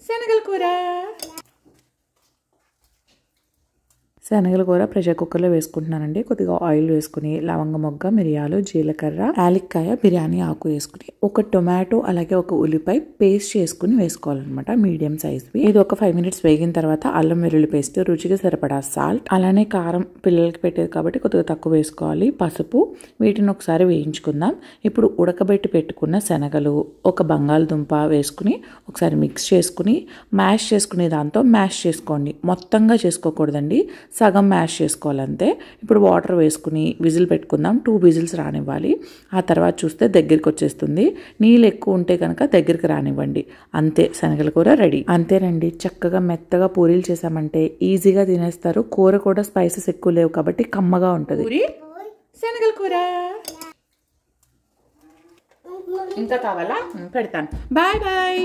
శనగల కూర. శనగల కూర ప్రెషర్ కుక్కర్లో వేసుకుంటున్నానండి. కొద్దిగా ఆయిల్ వేసుకుని లవంగ మొగ్గ, మిరియాలు, జీలకర్ర, యాలక్కాయ, బిర్యానీ ఆకు వేసుకుని ఒక టొమాటో అలాగే ఒక ఉల్లిపాయ పేస్ట్ చేసుకుని వేసుకోవాలన్నమాట, మీడియం సైజ్వి. ఇది ఒక 5 minutes వేగిన తర్వాత అల్లం వెల్లుల్లి పేస్ట్, రుచికి సరిపడా సాల్ట్, అలానే కారం పిల్లలకి పెట్టేది కాబట్టి కొద్దిగా తక్కువ వేసుకోవాలి, పసుపు. వీటిని ఒకసారి వేయించుకుందాం. ఇప్పుడు ఉడకబెట్టి పెట్టుకున్న శనగలు, ఒక బంగాళదుంప వేసుకుని ఒకసారి మిక్స్ చేసుకుని మ్యాష్ చేసుకునే దాంతో మ్యాష్ చేసుకోండి, మొత్తంగా చేసుకోకూడదండి, సగం మ్యాష్ చేసుకోవాలంతే. ఇప్పుడు వాటర్ వేసుకుని విజిల్ పెట్టుకుందాం. 2 విజిల్స్ రానివ్వాలి. ఆ తర్వాత చూస్తే దగ్గరికి వచ్చేస్తుంది. నీళ్ళు ఎక్కువ ఉంటే కనుక దగ్గరికి రానివ్వండి. అంతే, శనగల కూర రెడీ. అంతేనండి, చక్కగా మెత్తగా పూరీలు చేసామంటే ఈజీగా తినేస్తారు. కూర కూడా స్పైసెస్ ఎక్కువ లేవు కాబట్టి కమ్మగా ఉంటుంది. శనగల కూర ఇంకా కావాలా? పెడతాను. Bye bye.